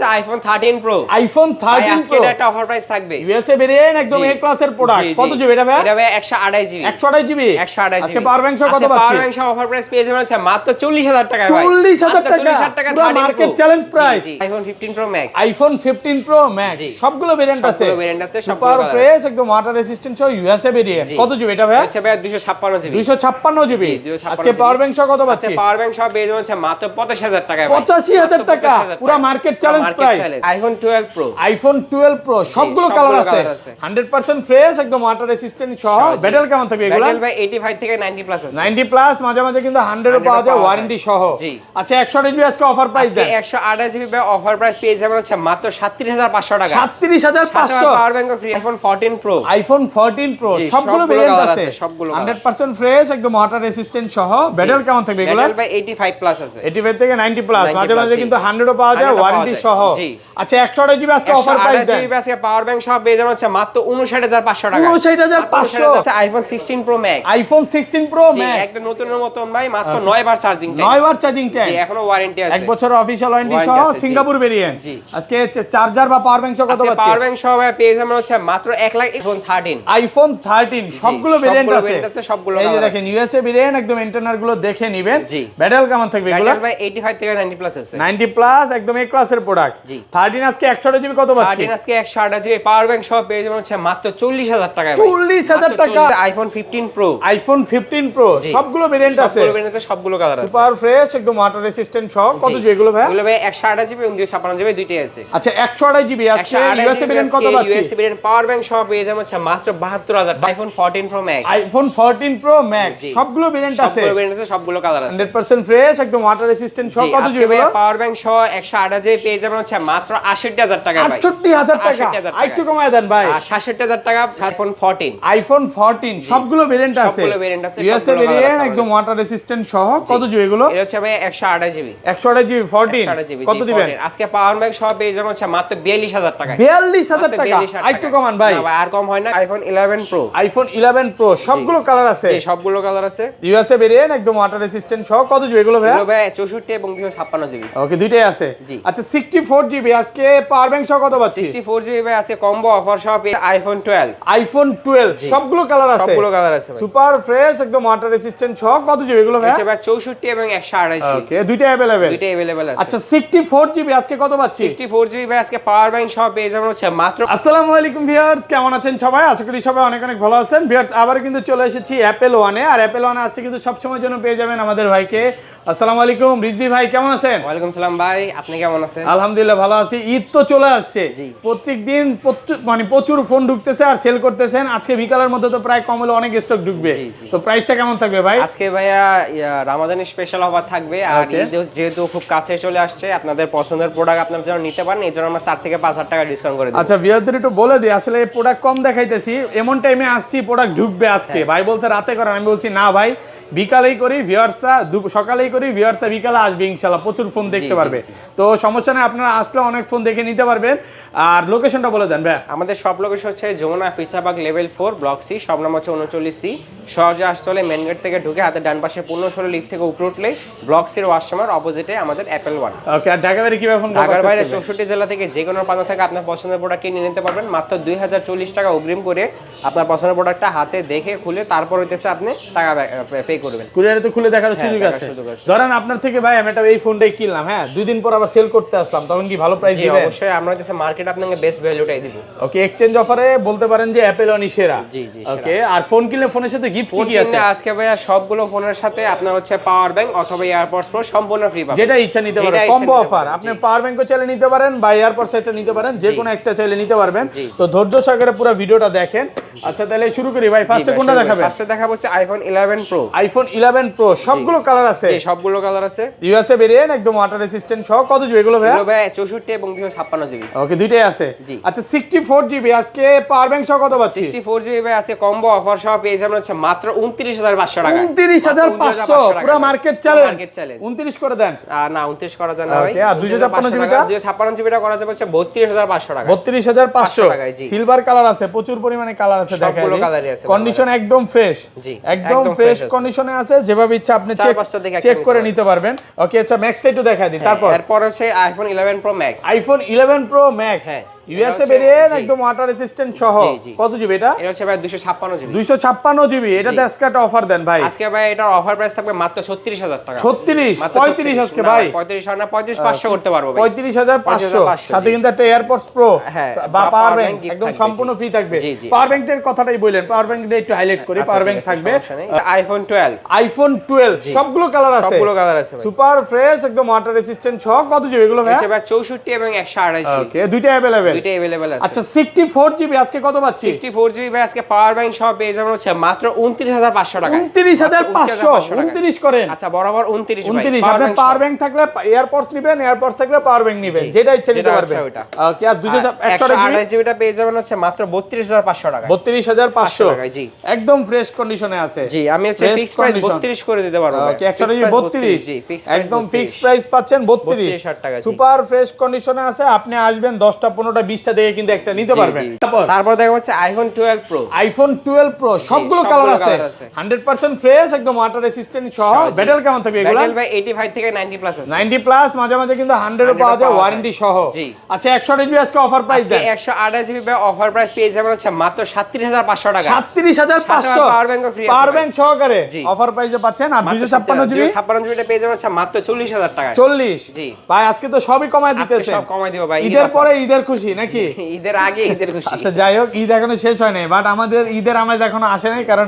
হচ্ছে iPhone 13 pro. IPhone 13 আজকে pro একটা অফার প্রাইস থাকবে। ইউএসএ ভেরিয়েন্ট একদম এ ক্লাসের প্রোডাক্ট। কত জিবি এটা ভাই? এটা ভাই 128 জিবি। 128 জিবি। 128 জিবি। আজকে পাওয়ার ব্যাংক সহ কত পাচ্ছি? পাওয়ার ব্যাংক সহ অফার প্রাইস পেয়ে যাবেন হচ্ছে মাত্র 40000 টাকায় ভাই। 40000 টাকা। পুরো market challenge price. IPhone 15 pro Max. IPhone 15 pro max সবগুলো ভেরিয়েন্ট আছে। সবগুলো ভেরিয়েন্ট আছে, সুপার ফ্রেশ একদম ওয়াটার রেজিস্ট্যান্ট সহ ইউএসএ ভেরিয়েন্ট। কত জিবি এটা ভাই? আচ্ছা ভাই 256 জিবি। 256 জিবি। আজকে পাওয়ার ব্যাংক সহ কত পাচ্ছি? পাওয়ার ব্যাংক সহ পেয়ে যাবেন মাত্র 85000 টাকায়। 85000 টাকা পুরো market challenge price. IPhone 12 pro. IPhone 12 pro সবগুলো কালার আছে। 100% ফ্রেশ একদম ওয়াটার রেজিস্ট্যান্ট সহ। ব্যাটারি কেমন থাকবে এগুলা? ব্যাটারি ভাই 85 থেকে 90 প্লাস আছে। 90 প্লাস, মাঝে মাঝে কিন্তু 100 ও পাওয়া যায় ওয়ারেন্টি সহ। আচ্ছা 128 জিবি আজকে অফার প্রাইস দেন। 128 জিবি ভাই অফার প্রাইস পেয়ে যাবেন হচ্ছে মাত্র 37500 টাকা। 37500 power bank free. IPhone 14 pro. IPhone 14 pro সবগুলো ভেরিয়েন্ট আছে। 100% ফ্রেশ একদম ওয়াটার রেজিস্ট্যান্ট সহ। ব্যাটারি কেমন থাকবে এগুলা? ব্যাটারি ভাই 85 প্লাস আছে। 85 থেকে 90 প্লাস, মাঝে মাঝে কিন্তু 100 ও পাওয়া যায় ওয়ারেন্টি সহ। আচ্ছা 128 জিবি আজকে অফার প্রাইস দেন। 128 জিবি আজকে পাওয়ার ব্যাংক সহ পেয়ে যাবেন হচ্ছে মাত্র 59500 টাকা। 59500। আচ্ছা iPhone 16 pro Max. IPhone 16 pro max একটা নতুনের মতন ভাই মাত্র 9 বার চার্জিং টাইম। 9 বার চার্জিং টাইম। জি এখনো ওয়ারেন্টি আছে। 1 বছরের অফিশিয়াল ওয়ারেন্টি সহ সিঙ্গাপুর ভেরিয়েন্ট। আজকে চার্জার বা পাওয়ার ব্যাংক সহ কত পাচ্ছি? পাওয়ার ব্যাংক সহ পেয়ে যাবেন হচ্ছে মাত্র 1 লাখ। আইফোন 13। আইফোন 13 সবগুলো ভেরিয়েন্ট আছে। সবগুলো এই যে দেখেন ইউএসএ ভেরিয়েন্ট একদম ইন্টারনাল গুলো দেখে নেবেন। ব্যাটারি কেমন থাকবে এগুলো? ব্যাটারি ভাই 85 থেকে 90 প্লাস আছে। 90 প্লাস একদম এ ক্লাসের প্রোডাক্ট। 13 আজকে 128 জিবি কত পাচ্ছি? 13 আজকে 128 জিবি পাওয়ার ব্যাংক সহ পেয়ে যাবেন হচ্ছে মাত্র 40000 টাকায়। 40000 টাকা। IPhone 15 pro. আইফোন 15 প্রো সবগুলো ভেরিয়েন্ট আছে। সবগুলো ভেরিয়েন্ট আছে, সবগুলো কালার আছে। সুপার ফ্রেশ একদম ওয়াটার রেজিস্ট্যান্ট সহ। কত জিবি এগুলো ভাই? এগুলো ভাই 128 জিবি এবং 256 জিবি দুইটাই আছে। আচ্ছা 128 জিবি আজকে ইউএসএ ভেরিয়েন্ট কত পাচ্ছি? ইউএসএ ভেরিয়েন্ট পাওয়ার ব্যাংক সহ পেয়ে যাবেন হচ্ছে মাত্র 72000 টাকা। IPhone 14 pro Max. IPhone 14 pro max সবগুলো ভেরিয়েন্ট আছে। সবগুলো ভেরিয়েন্ট আছে, সবগুলো কালার আছে। 100% ফ্রেশ একদম ওয়াটার রেজিস্ট্যান্ট সহ। কত জিবি এগুলো? পাওয়ার ব্যাংক সহ 128 জিবি পেয়ে যাবেন হচ্ছে মাত্র 68000 টাকা ভাই। 68000 টাকা। আরেকটু কমায় দেন ভাই। 68000 টাকা আইফোন 14। আইফোন 14 সবগুলো ভেরিয়েন্ট আছে। সবগুলো ভেরিয়েন্ট আছে। ইউএসএ ভেরিয়েন্ট একদম ওয়াটার রেজিস্ট্যান্ট সহ। কত জিবি এগুলো? এটা হচ্ছে ভাই 128 জিবি। 128 জিবি 14 কত দিবেন? আজকে পাওয়ার ব্যাংক সহ পেয়ে যাবেন হচ্ছে মাত্র 42000 টাকা। 42000 টাকা। আরেকটু কমান ভাই। না ভাই আর কম হয় না। IPhone 11 pro. আইফোন 11 প্রো সবগুলো কালার আছে। জি সবগুলো কালার আছে। ইউএসএ ভেরিয়েন্ট একদম ওয়াটার রেজিস্ট্যান্ট সহ। কত জিবি এগুলো ভাই? এগুলো ভাই 64 এবং 256 জিবি। ওকে দুইটাই আছে। আচ্ছা 64 জিবি আজকে পাওয়ার ব্যাংক সহ কত পাচ্ছি? 64 জিবি ভাই আছে কম্বো অফার সহ আইফোন 12। আইফোন 12 সবগুলো কালার আছে। সবগুলো কালার আছে ভাই। সুপার ফ্রেশ একদম ওয়াটার রেজিস্ট্যান্ট সহ। কত জিবি এগুলো ভাই? আচ্ছা ভাই 64 এবং 128 জিবি। ওকে দুইটাই अवेलेबल। দুইটাই अवेलेबल আছে। আচ্ছা 64 জিবি আজকে কত পাচ্ছি? 64 জিবি ভাই আজকে পাওয়ার ব্যাংক সহ পেয়ে যাবেন হচ্ছে মাত্র। আসসালামু আলাইকুম ভিউয়ার্স, কেমন আছেন সবাই? আশা করি সবাই অনেক অনেক ভালো আছেন। ভিউয়ার্স আবার কিন্তু চলে এসেছি অ্যাপেল ওয়ানে। আর অ্যাপেল ওয়ানে আসছে কিন্তু সব সময়ের জন্য পেয়ে যাবেন আমাদের ভাইকে। আসসালামু আলাইকুম রিজভি ভাই, কেমন আছেন? ওয়ালাইকুম সালাম ভাই, আপনি কেমন আছেন? আলহামদুলিল্লাহ ভালো আছি। ঈদ তো চলে আসছে, প্রত্যেকদিন মানে প্রচুর ফোন ঢুকতেছে আর সেল করতেছেন। আজকে বিকালের মধ্যে তো প্রায় কম হলে অনেক স্টক ঢুকবে, তো প্রাইসটা কেমন থাকবে ভাই? আজকে ভাইয়া রমাদানের স্পেশাল অফার থাকবে। আর ঈদ যেহেতু খুব কাছে চলে আসছে, আপনাদের পছন্দের প্রোডাক্ট আপনারা যেন নিতে পারেন, এই জন্য আমরা 4 থেকে 5000 টাকা ডিসকাউন্ট করে দিই। আচ্ছা ভিউয়ারদের একটু বলে দিই, আসলে প্রোডাক্ট কম দেখাইতেছি, এমন টাইমে আসছি প্রোডাক্ট ঢুকবে আজকে। ভাই বলছে রাতে করেন, আমি বলছি না ভাই বিকালেই করি, ভিউয়ার্সরা সকালেই করি, ভিউয়ার্সরা বিকালে আসবে ইনশাআল্লাহ, প্রচুর ফোন দেখতে পারবে। তো সমস্যা নেই, আপনারা আসলে অনেক ফোন দেখে নিতে পারবেন। আর লোকেশনটা বলে দেন ভাই। আমাদের সব লোকেশন হচ্ছে যমুনা ফিচারবাগ লেভেল 4 ব্লক সি, সব নাম হচ্ছে 39C। সহজে আসতে হলে মেন গেট থেকে ঢুকে হাতে ডান পাশে 1516 লিফট থেকে উপরে উঠলে ব্লক সির ওয়াশরুমের অপোজিটে আমাদের অ্যাপেল ওয়ান। ওকে, আর ঢাকা বাইরে কিভাবে ফোন? ঢাকার বাইরে 64 জেলা থেকে যে কোনো প্রান্ত থেকে আপনার পছন্দের প্রোডাক্ট কিনে নিতে পারবেন মাত্র 2040 টাকা অগ্রিম করে। আপনার পছন্দের প্রোডাক্টটা হাতে দেখে খুলে তারপর হইতেছে আপনি টাকা পে করবেন। কুরিয়ারে তো খুলে দেখার সুযোগ আছে। ধরেন আপনার থেকে ভাই আমি এটা এই ফোনটাই কিনলাম, হ্যাঁ 2 দিন পর আবার সেল করতে আসলাম, তখন কি ভালো প্রাইস দিবেন? অবশ্যই, আমরা হইতেছে মার্কেট আপনাকে বেস্ট ভ্যালুটাই দিব। ওকে, এক্সচেঞ্জ অফারে বলতে পারেন যে অ্যাপেল ওয়ানই সেরা। জি জি। ওকে, আর ফোন কিনলে ফোনের সাথে গিফট কি আছে? আজকে ভাইয়া সবগুলো ফোনের সাথে আপনার হচ্ছে পাওয়ার ব্যাংক অথবা এয়ারপডস প্রো সম্পূর্ণ ফ্রি পাবেন। যেটা ইচ্ছা নিতে পারেন, কম্বো অফার। আপনি পাওয়ার ব্যাংকও চাইলে নিতে পারেন বা এয়ারপডস সেটটা নিতে পারেন, যে কোনো একটা চাইলে নিতে পারবেন। তো ধৈর্য সহকারে পুরো ভিডিওটা দেখেন। আচ্ছা তাহলে শুরু করি ভাই, ফার্স্টে কোনটা দেখাবেন? ফার্স্টে দেখাবো হচ্ছে আইফোন 11 প্রো। আইফোন 11 প্রো সবগুলো কালার আছে। জি সবগুলো কালার আছে। ইউএসএ ভেরিয়েন্ট একদম ওয়াটার রেজিস্ট্যান্ট সহ। কত জিবি এগুলো ভাই? এগুলো ভাই 64 এবং 256 জিবি। ওকে, দুইটাই আছে। আচ্ছা 64 জিবি আজকে পাওয়ার ব্যাংক সহ কত পাচ্ছি? 64 জিবি ভাই আছে কম্বো অফার সহ পেয়ে যাবেন হচ্ছে মাত্র 29500 টাকা। 29500 পুরো মার্কেট চ্যালেঞ্জ। 29 করে দেন। না 29 করা যায় না ভাই। ওকে, আর 256 জিবিটা? 256 জিবিটা করা যাবে হচ্ছে 32500 টাকা। 32500 টাকায়। জি, সিলভার কালার আছে, প্রচুর পরিমাণে কালার আছে, দেখাই সবগুলো কালারই আছে। কন্ডিশন একদম ফ্রেশ। জি, একদম ফ্রেশ কন্ডিশনে আছে, যেভাবে ইচ্ছা আপনি চেক করে নিতে পারবেন। ওকে, আচ্ছা ম্যাক্সটা একটু দেখাই দিই। তারপর এরপর হচ্ছে iPhone 11 11 Pro Max। IPhone 11 Pro Max হ্যাঁ, ইউএসএ ভেরিয়েন্ট একদম ওয়াটার রেসিস্ট্যান্ট সহ। কত জিবি এটা? এটা হচ্ছে ভাই 256 জিবি। 256 জিবি। এটাতে আজকে একটা অফার দেন ভাই। আজকে ভাই এটার অফার প্রাইস থাকবে মাত্র 36000 টাকা। 36 35 আজকে ভাই। 35 না 35500 করতে পারবো ভাই। 35500 সাথে কিন্তু একটা এয়ারপডস প্রো বা পাওয়ার ব্যাংক একদম সম্পূর্ণ ফ্রি থাকবে। পাওয়ার ব্যাংকের কথাটাই বললেন, পাওয়ার ব্যাংকটা একটু হাইলাইট করি। পাওয়ার ব্যাংক থাকবে। আইফোন 12 আইফোন 12 সবগুলো কালার আছে। সবগুলো কালার আছে ভাই। সুপার ফ্রেশ একদম ওয়াটার রেসিস্ট্যান্ট সহ। কত জিবি এগুলো ভাই? আচ্ছা ভাই 64 এবং 128 জিবি। ওকে, দুইটা अवेलेबल। দুইটা अवेलेबल আছে। আচ্ছা 64 জিবি আজকে কত পাচ্ছি? 64 জিবি ভাই আজকে পাওয়ার ব্যাংক সহ পেয়ে যাবেন হচ্ছে মাত্র 29500 টাকা। 29500 29 করেন। আচ্ছা বরাবর 29 ভাই। 29 আপনি পাওয়ার ব্যাংক থাকলে এয়ারপডস নেবেন, এয়ারপডস থাকলে পাওয়ার ব্যাংক নেবেন, যেটা ইচ্ছা নিতে পারবেন। ওকে, আর 128 জিবিটা পেয়ে যাবেন হচ্ছে মাত্র 32500 টাকা। 32500 টাকা জি। একদম ফ্রেশ কন্ডিশনে আছে। জি, আমি হচ্ছে ফিক্স প্রাইস 32 করে দিতে পারবো ভাই। ওকে, 132 জি, ফিক্স একদম ফিক্স প্রাইস পাচ্ছেন 32 টাকা। সুপার ফ্রেশ কন্ডিশনে আছে। আপনি আসবেন 10টা 15টা 20টা দেখে কিন্তু একটা নিতে পারবেন। তারপর দেখা হচ্ছে আইফোন 12 প্রো। আইফোন 12 প্রো সবগুলো কালার আছে। 100% ফ্রেশ একদম ওয়াটার রেসিস্ট্যান্ট সহ। ব্যাটেল কেমন থাকবে এগুলো? ব্যাটেল ভাই 85 থেকে 90 প্লাস আছে। 90 প্লাস, মাঝে মাঝে কিন্তু 100 ও পাওয়া যায় ওয়ারেন্টি সহ। জি। আচ্ছা 128 জিবি আজকে অফার প্রাইস দেন। 128 জিবি ভাই অফার প্রাইস পেয়ে যাবেন হচ্ছে মাত্র 37500 টাকা। 37500 পাওয়ার ব্যাংক ফ্রি আছে। পাওয়ার ব্যাংক সহকারে অফার প্রাইসে পাচ্ছেন। আর 256 জিবি 256 জিবিটা পেয়ে যাবেন হচ্ছে মাত্র 40000 টাকা। 40 জি ভাই আজকে তো সবই কমায় দিতেছে। সব কমাই দিব ভাই। ঈদের পরে ঈদের খুশি নাকি? ঈদের আগে ঈদের খুশি। আচ্ছা যাই হোক, ঈদ এখনো শেষ হয় নাই, বাট আমাদের ঈদের আমেজ এখনো আসে নাই, কারণ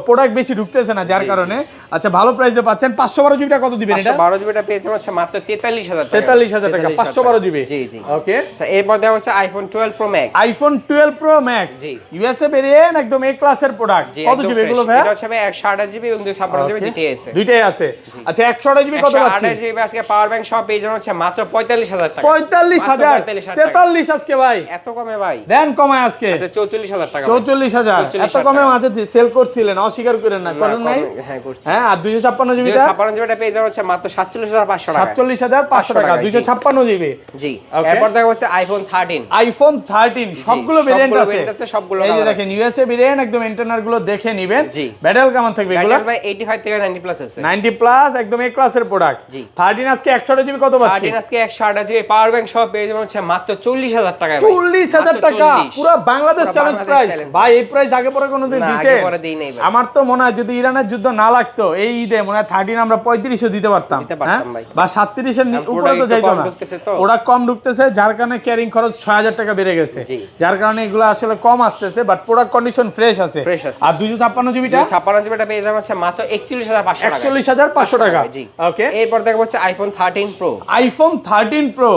প্রোডাক্ট বেশি ঢুকতেছে না, যার কারণে। আচ্ছা ভালো প্রাইসে পাচ্ছেন। 512 জিবিটা কত দিবেন এটা? 512 জিবিটা পেয়ে যাবেন হচ্ছে মাত্র 43000 টাকা। 43000 টাকা 512 জিবি। জি জি। ওকে, আচ্ছা এরপর দেখা হচ্ছে iPhone 12 Pro Max. IPhone 12 Pro Max জি। ইউএসএ ভেরিয়েন্ট একদম এ ক্লাসের প্রোডাক্ট। কত জিবি এগুলো ভাই? এটা হচ্ছে ভাই 128 জিবি এবং 256 জিবি দুটোই আছে। দুইটাই আছে। আচ্ছা 128 জিবি কত পাচ্ছি? 128 জিবি আজকে পাওয়ার ব্যাংক সব পেয়ে যাবেন হচ্ছে মাত্র 45000 টাকা। 45000 43 আজকে ভাই। এত কমে ভাই? দেন কমায় আজকে। আচ্ছা 44000 টাকা। 44000 এত কমে মাঝে সেল করছিলেন, অস্বীকার করেন না, করেন নাই? হ্যাঁ করছি। হ্যাঁ, আর 256 জিবিটা? 256 জিবিটা পেয়ে যাবেন হচ্ছে মাত্র 47500 টাকা। 47500 টাকা 256 জিবি। জি। এরপর দেখা হচ্ছে আইফোন 13। আইফোন 13 সবগুলো ভেরিয়েন্ট আছে। সবগুলো এই যে দেখেন ইউএসএ ভেরিয়েন্ট একদম ইন্টারনাল গুলো দেখে নেবেন। জি। ব্যাটেল কেমন থাকবে এগুলো? ব্যাটেল ভাই 85 থেকে 90 প্লাস আছে। 90 প্লাস একদম এ ক্লাসের প্রোডাক্ট। জি। 13 আজকে 128 জিবি কত পাচ্ছি? 13 আজকে 128 জিবি পাওয়ার ব্যাংক সব পেয়ে যাবেন হচ্ছে মাত্র 40000 টাকায়। 40000 টাকা পুরো বাংলাদেশ চ্যালেঞ্জ প্রাইস। ভাই এই প্রাইস আগে পরে কোনোদিন দিছে? আগে পরে দেই নাই ভাই। আমার তো মনে হয় যদি ইরানের যুদ্ধ না লাগতো এই ঈদে মনে হয় 13 আমরা 3500 দিতে পারতাম। বা 37 এর উপরে তো যাইতো না। ওরা কম ঢুকতেছে, যার কারণে ক্যারিং খরচ 6000 টাকা বেড়ে গেছে, যার কারণে এগুলো আসলে কম আসতেছে, বাট প্রোডাক্ট কন্ডিশন ফ্রেশ আছে। আর 256 জিবিটা? 256 জিবিটা পেয়ে যাবেন হচ্ছে মাত্র 41500 টাকা। 41500 টাকা। ওকে, এরপর দেখো হচ্ছে iPhone 13 pro. IPhone 13 pro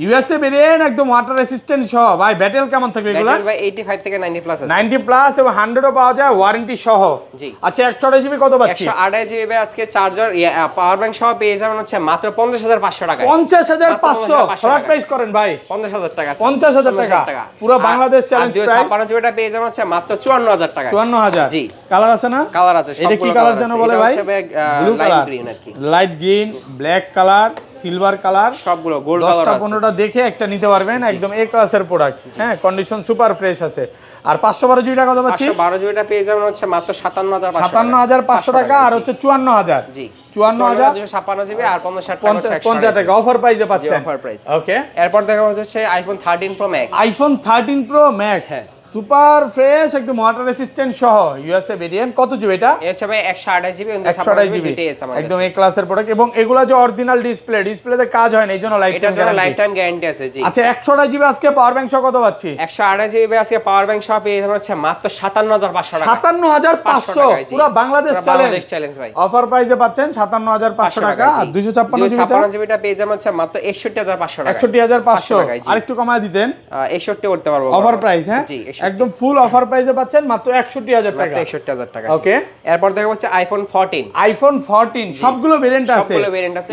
USA variant একদম ওয়াটার রেসিস্ট্যান্ট সহ। ভাই ব্যাটেল কেমন থাকবে এগুলো? ব্যাটেল ভাই 85 থেকে 90 প্লাস আছে। 90 প্লাস এবং 100 ও পাওয়া যায় ওয়ারেন্টি সহ। জি। আচ্ছা 128 জিবি কত পাচ্ছি? 128 জিবি আজকে চার্জার পাওয়ার ব্যাংক সহ পেয়ে যাবেন হচ্ছে মাত্র 50500 টাকা। 50500 ফ্ল্যাট প্রাইস করেন ভাই। 50000 টাকা। 50000 টাকা পুরো বাংলাদেশ চ্যালেঞ্জ প্রাইস। 256 জিবিটা পেয়ে যাবেন হচ্ছে মাত্র 54000 টাকা। 54000। জি। কালার আছে না? কালার আছে। এটা কি কালার জানো বলে ভাই? ব্লু কালার, গ্রিন আর কি। Light green, black colour, silver colour, সবগুলো গোল্ড কালার আছে। 10টা 15টা দেখে একটা নিতে পারবেন। একদম এ ক্লাসের প্রোডাক্ট। হ্যাঁ, কন্ডিশন সুপার ফ্রেশ আছে। আর 512 জিবিটা কত পাচ্ছি? 512 জিবিটা পেয়ে যাবেন হচ্ছে মাত্র 57500 টাকা। 57500 টাকা। আর হচ্ছে 54000। জি। 54000 256 জিবি আর 50 টাকা অফার প্রাইসে পাচ্ছেন। Offer price. ওকে, এরপর দেখা হচ্ছে iPhone 13 pro Max. IPhone 13 pro max super fresh একদম ওয়াটার রেসিস্ট্যান্ট সহ ইউএসএ ভেরিয়েন্ট। কত জিবি এটা? এর হচ্ছে ভাই 128 জিবি এবং 128 জিবি একদম এই ক্লাসের প্রোডাক্ট। এবং এগুলা যে অরিজিনাল ডিসপ্লেতে কাজ হয় না, এইজন্য লাইফ টাইম গ্যারান্টি আছে। জি। আচ্ছা 128 জিবি আজকে পাওয়ার ব্যাংক সহ কত পাচ্ছি? 128 জিবি আজকে পাওয়ার ব্যাংক সহ পেয়ে যাবেন হচ্ছে মাত্র 57500 টাকা। 57500 পুরো বাংলাদেশ চ্যালেঞ্জ ভাই। অফার প্রাইসে পাচ্ছেন 57500 টাকা। আর 256 জিবিটা পেয়ে যাবেন হচ্ছে মাত্র 61500 টাকা। 61500 আরেকটু কমায় দিতেন? 61 করতে পারবো অফার প্রাইস। হ্যাঁ, একদম ফুল অফার প্রাইসে পাচ্ছেন মাত্র 61000 টাকা। 61000 টাকা। ওকে, এরপর দেখা হচ্ছে আইফোন 14। আইফোন 14 সবগুলো ভেরিয়েন্ট আছে।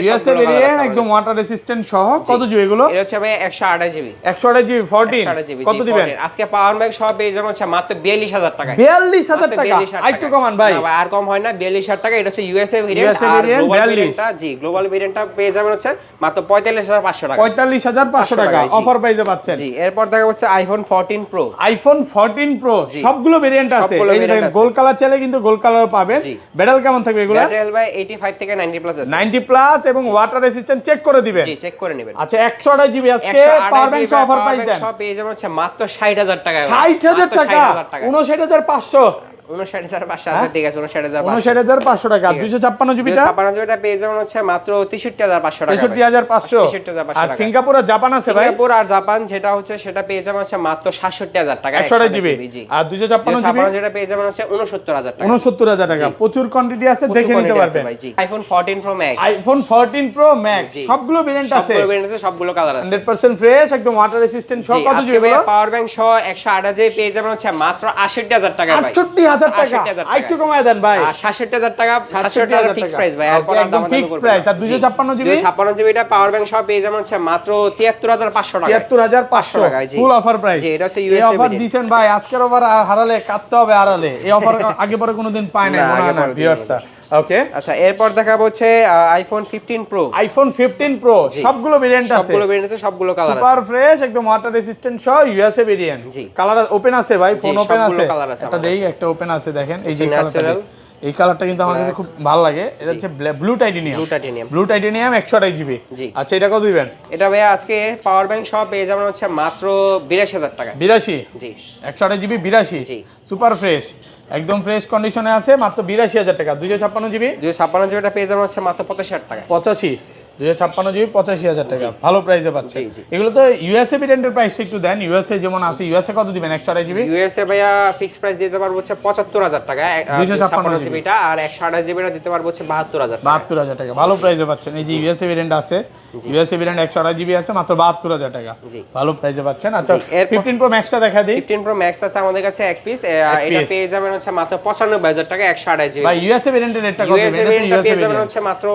ইউএসএ ভেরিয়েন্ট একদম ওয়াটার রেসিস্ট্যান্ট সহ। কত জিবি এগুলো? এটা হচ্ছে ভাই 128 জিবি। 128 জিবি 14 কত দিবেন? আজকে পাওয়ার ব্যাংক সহ পেয়ে যাবেন হচ্ছে মাত্র 42000 টাকা। 42000 টাকা আরেকটু কমান ভাই। না ভাই আর কম হয় না। 42000 টাকা। এটা হচ্ছে ইউএসএ ভেরিয়েন্ট। আর গ্লোবাল ভেরিয়েন্টটা জি গ্লোবাল ভেরিয়েন্টটা পেয়ে যাবেন হচ্ছে মাত্র 45500 টাকা। 45500 টাকা অফার প্রাইসে পাচ্ছেন। জি। এরপর দেখা হচ্ছে iPhone 14 pro. IPhone iPhone 14 pro সবগুলো ভেরিয়েন্ট আছে, সবগুলো এই যে variant দেখেন আছে। গোল্ড কালার চাইলে কিন্তু গোল্ড কালার পাবেন। জি। ব্যাটাল কেমন থাকবে এগুলো? ব্যাটারি ভাই 85 থেকে 90 প্লাস আছে। 90 প্লাস এবং ওয়াটার রেজিস্ট্যান্ট চেক করে দিবেন। জি, চেক করে নেবেন। আচ্ছা 128 জিবি আজকে পাওয়ার ব্যাংক সহ অফার প্রাইস দেন। সব পেয়ে যাবেন হচ্ছে মাত্র 60000 টাকা। 60000 টাকা, 59500, 59500 আছে, ঠিক আছে 59500। 59500 টাকা। 256 জিবিটা 256 জিবিটা পেয়ে যাবেন হচ্ছে মাত্র 63500 টাকা। 63500। 63500 আর টাকা। সিঙ্গাপুর আর জাপান আছে ভাই, সিঙ্গাপুর আর জাপান যেটা হচ্ছে সেটা পেয়ে যাবেন হচ্ছে মাত্র 67000 টাকা। 128 জিবি। জি। আর 256 জিবি 256 যেটা পেয়ে যাবেন হচ্ছে 69000 টাকা। 69000 টাকা। প্রচুর কোয়ান্টিটি আছে, দেখে নিতে পারবেন। IPhone 14 pro Max. IPhone 14 pro max সবগুলো ভেরিয়েন্ট আছে, সবগুলো ভেরিয়েন্ট আছে, সবগুলো কালার আছে। 100% ফ্রেশ, একদম ওয়াটার রেজিস্ট্যান্ট সহ। কত জিবি বলো? পাওয়ার ব্যাংক সহ 128 জিবি পেয়ে যাবেন হচ্ছে মাত্র 68000 টাকা ভাই। 68000 টাকা। 68000 টাকা। আরেকটু কমায় দেন ভাই। আর 67000 টাকা, 67000 টাকা ফিক্স প্রাইস ভাই। এরপর আর দাম ফিক্স প্রাইস। আর 256 জিবি 256 জিবিটা পাওয়ার ব্যাংক সহ পেয়ে যাবেন হচ্ছে মাত্র 73500 টাকা। 73500 টাকায়, জি। Full offer price. জি, এটা হচ্ছে এই USA অফার variant। দিবেন ভাই, আজকের অফার হারালে কাটতে হবে আড়ালে। এই অফার আগে পরে কোনোদিন পায় না না, মনে হয় আগে না পরে ভিউয়ার্স। ওকে, আচ্ছা এরপর দেখাবো হচ্ছে আইফোন 15 প্রো। আইফোন 15 প্রো সবগুলো ভেরিয়েন্ট আছে, সবগুলো ভেরিয়েন্ট আছে, সবগুলো কালার আছে। সুপার ফ্রেশ, একদম ওয়াটার রেজিস্ট্যান্ট সহ ইউএসএ ভেরিয়েন্ট। জি। কালার ওপেন আছে ভাই, ফোন ওপেন সবগুলো আছে। কালার আছে একটা আমার দেই, একটা ওপেন আছে দেখেন, এই যে natural। কালারটা, এই কালারটা কিন্তু আমার কাছে খুব ভালো লাগে। এটা হচ্ছে blue titanium. Blue titanium. Blue titanium 128 GB. জি। আচ্ছা এটা কত দিবেন? এটা ভাই আজকে পাওয়ার ব্যাংক সহ পেয়ে যাবেন হচ্ছে মাত্র 82000 টাকা। 82। জি। 128 জিবি 82। জি। সুপার ফ্রেশ, একদম ফ্রেশ কন্ডিশনে আছে, মাত্র 82000 টাকা। 256 জিবি 256 জিবিটা পেয়ে যাবেন হচ্ছে মাত্র 85000 টাকা। 85। 256 জিবি 85000 টাকা, ভালো প্রাইসে পাচ্ছে। জি, জি। এগুলো তো ইউএসএ ভেরিয়েন্টের প্রাইসটা একটু দেন। ইউএসএ যেমন আছে, ইউএসএ কত দিবেন? 128 জিবি ইউএসএ ভাইয়া ফিক্স প্রাইস দিতে পারবো হচ্ছে 75000 টাকা। 256 জিবিটা আর 128 জিবিটা দিতে পারবো হচ্ছে 72000 টাকা। 72000 টাকা, ভালো প্রাইসে পাচ্ছেন। এই যে ইউএসএ ভেরিয়েন্ট আছে, ইউএসএ ভেরিয়েন্ট 128 জিবি আছে, মাত্র 72000 টাকা, জি। ভালো প্রাইসে পাচ্ছেন। আচ্ছা জি, এরপর- 15 প্রো ম্যাক্সটা দেখা দিই 15 প্রো ম্যাক্স আছে আমাদের কাছে এক পিস। এটা piece। পেয়ে যাবেন হচ্ছে মাত্র 95000 টাকা 128 জিবি। ভাই। ইউএসএ ভেরিয়েন্টের রেটটা কত? ইউএসএ ভেরিয়েন্টটা পেয়ে যাবেন ভেরিয়েন্ট হচ্ছে মাত্র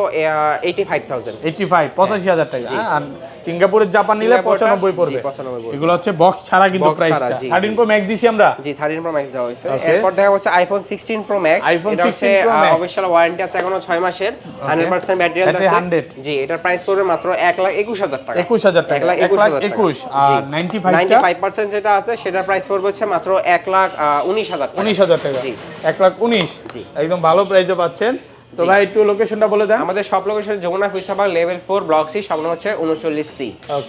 85000। 85 85000 টাকা। আর সিঙ্গাপুরের জাপান নিলে সিঙ্গাপুরটা- 95 পড়বে। জি, 95 পড়বে। এগুলো হচ্ছে বক্স ছাড়া কিন্তু Box প্রাইসটা। ছাড়া, জি, 13 প্রো ম্যাক্স দিছি আমরা। জি 13 প্রো ম্যাক্স দেওয়া হয়েছে। Okay। এরপর দেখা হচ্ছে আইফোন 16 প্রো ম্যাক্স। iPhone এটা হচ্ছে 16 Pro Max। অফিশিয়াল ওয়ারেন্টি আছে এখনো 6 মাসের, 100% ব্যাটারি Battery আছে। 100 জি, এটার প্রাইস পড়বে মাত্র 1,21,000 টাকা। 21000 টাকা। 1,21,000 1,21,000 আর 95টা 95% যেটা আছে সেটার প্রাইস পড়বে হচ্ছে মাত্র 1,19,000 টাকা। 19000 টাকা। জি। 1,19,000। জি। একদম ভালো প্রাইসে পাচ্ছেন। তো ভাই একটু লোকেশনটা বলে দেন। আমাদের সব location Jamuna future park level 4 block C, সব নাম হচ্ছে 39C।